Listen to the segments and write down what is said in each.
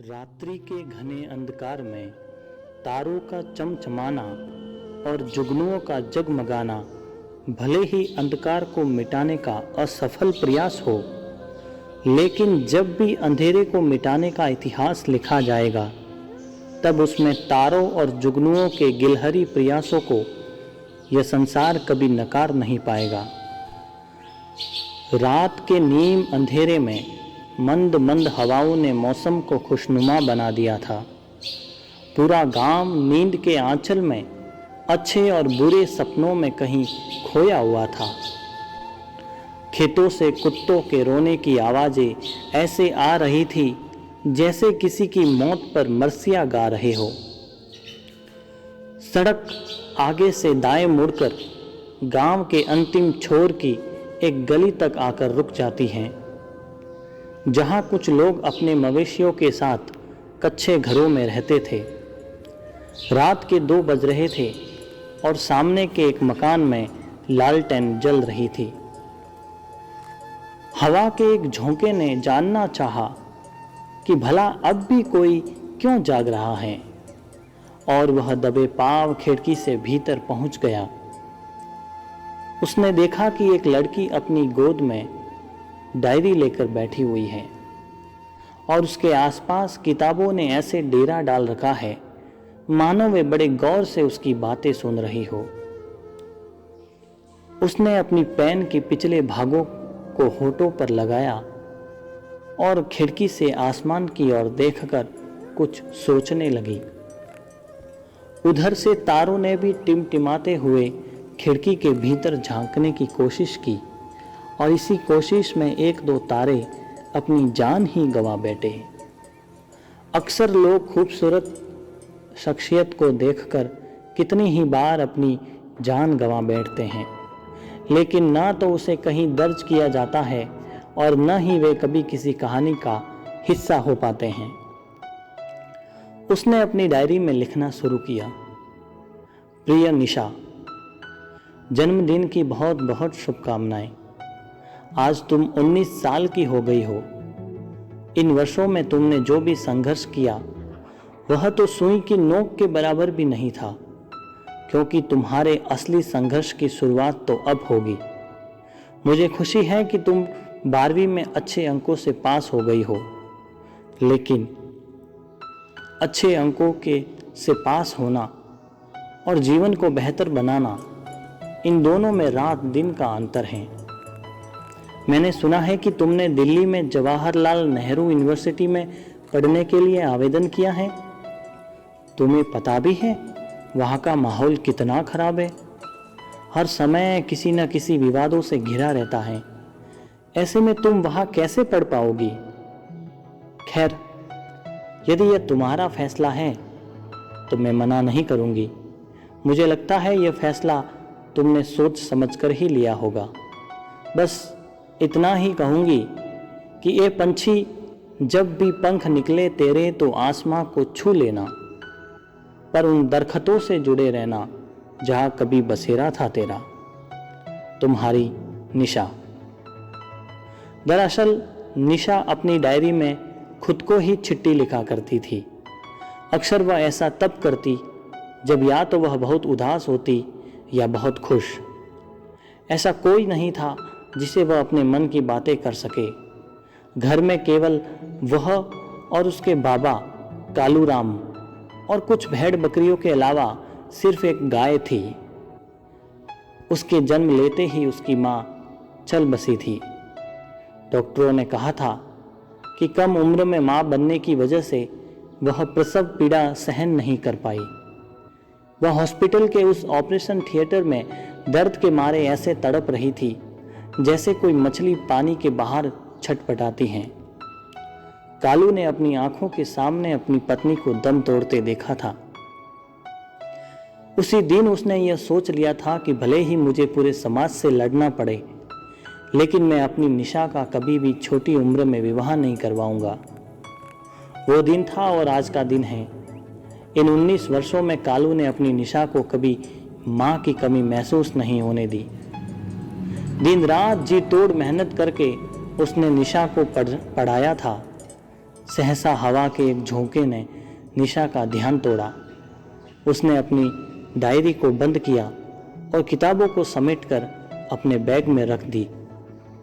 रात्रि के घने अंधकार में तारों का चमचमाना और जुगनुओं का जगमगाना भले ही अंधकार को मिटाने का असफल प्रयास हो, लेकिन जब भी अंधेरे को मिटाने का इतिहास लिखा जाएगा तब उसमें तारों और जुगनुओं के गिलहरी प्रयासों को यह संसार कभी नकार नहीं पाएगा। रात के नीम अंधेरे में मंद मंद हवाओं ने मौसम को खुशनुमा बना दिया था। पूरा गांव नींद के आंचल में अच्छे और बुरे सपनों में कहीं खोया हुआ था। खेतों से कुत्तों के रोने की आवाजें ऐसे आ रही थी जैसे किसी की मौत पर मरसिया गा रहे हो। सड़क आगे से दाएं मुड़कर गांव के अंतिम छोर की एक गली तक आकर रुक जाती हैं, जहां कुछ लोग अपने मवेशियों के साथ कच्चे घरों में रहते थे। रात के 2 बज रहे थे और सामने के एक मकान में लालटेन जल रही थी। हवा के एक झोंके ने जानना चाहा कि भला अब भी कोई क्यों जाग रहा है, और वह दबे पांव खिड़की से भीतर पहुंच गया। उसने देखा कि एक लड़की अपनी गोद में डायरी लेकर बैठी हुई है और उसके आसपास किताबों ने ऐसे डेरा डाल रखा है मानो वे बड़े गौर से उसकी बातें सुन रही हो। उसने अपनी पेन के पिछले भागों को होठों पर लगाया और खिड़की से आसमान की ओर देखकर कुछ सोचने लगी। उधर से तारों ने भी टिमटिमाते हुए खिड़की के भीतर झांकने की कोशिश की और इसी कोशिश में 1-2 तारे अपनी जान ही गंवा बैठे। अक्सर लोग खूबसूरत शख्सियत को देखकर कितनी ही बार अपनी जान गंवा बैठते हैं, लेकिन ना तो उसे कहीं दर्ज किया जाता है और न ही वे कभी किसी कहानी का हिस्सा हो पाते हैं। उसने अपनी डायरी में लिखना शुरू किया। प्रिय निशा, जन्मदिन की बहुत बहुत शुभकामनाएं। आज तुम 19 साल की हो गई हो। इन वर्षों में तुमने जो भी संघर्ष किया वह तो सुई की नोक के बराबर भी नहीं था, क्योंकि तुम्हारे असली संघर्ष की शुरुआत तो अब होगी। मुझे खुशी है कि तुम 12वीं में अच्छे अंकों से पास हो गई हो, लेकिन अच्छे अंकों से पास होना और जीवन को बेहतर बनाना, इन दोनों में रात दिन का अंतर है। मैंने सुना है कि तुमने दिल्ली में जवाहरलाल नेहरू यूनिवर्सिटी में पढ़ने के लिए आवेदन किया है। तुम्हें पता भी है वहाँ का माहौल कितना खराब है। हर समय किसी न किसी विवादों से घिरा रहता है। ऐसे में तुम वहाँ कैसे पढ़ पाओगी? खैर, यदि यह तुम्हारा फैसला है तो मैं मना नहीं करूँगी। मुझे लगता है यह फैसला तुमने सोच समझकर ही लिया होगा। बस इतना ही कहूँगी कि ये पंछी, जब भी पंख निकले तेरे तो आसमां को छू लेना, पर उन दरख्तों से जुड़े रहना जहाँ कभी बसेरा था तेरा। तुम्हारी निशा। दरअसल निशा अपनी डायरी में खुद को ही चिट्ठी लिखा करती थी। अक्सर वह ऐसा तब करती जब या तो वह बहुत उदास होती या बहुत खुश। ऐसा कोई नहीं था जिसे वह अपने मन की बातें कर सके। घर में केवल वह और उसके बाबा कालूराम और कुछ भेड़ बकरियों के अलावा सिर्फ एक गाय थी। उसके जन्म लेते ही उसकी माँ चल बसी थी। डॉक्टरों ने कहा था कि कम उम्र में माँ बनने की वजह से वह प्रसव पीड़ा सहन नहीं कर पाई। वह हॉस्पिटल के उस ऑपरेशन थिएटर में दर्द के मारे ऐसे तड़प रही थी जैसे कोई मछली पानी के बाहर छटपटाती है। कालू ने अपनी आंखों के सामने अपनी पत्नी को दम तोड़ते देखा था। उसी दिन उसने यह सोच लिया था कि भले ही मुझे पूरे समाज से लड़ना पड़े, लेकिन मैं अपनी निशा का कभी भी छोटी उम्र में विवाह नहीं करवाऊंगा। वो दिन था और आज का दिन है। इन 19 वर्षों में कालू ने अपनी निशा को कभी माँ की कमी महसूस नहीं होने दी। दिन रात जी तोड़ मेहनत करके उसने निशा को पढ़ाया था, सहसा हवा के एक झोंके ने निशा का ध्यान तोड़ा। उसने अपनी डायरी को बंद किया और किताबों को समेटकर अपने बैग में रख दी।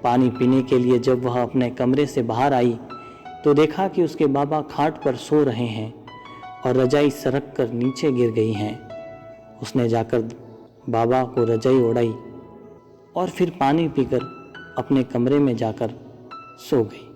पानी पीने के लिए जब वह अपने कमरे से बाहर आई तो देखा कि उसके बाबा खाट पर सो रहे हैं और रजाई सरक कर नीचे गिर गई हैं। उसने जाकर बाबा को रजाई ओढ़ाई और फिर पानी पीकर अपने कमरे में जाकर सो गई।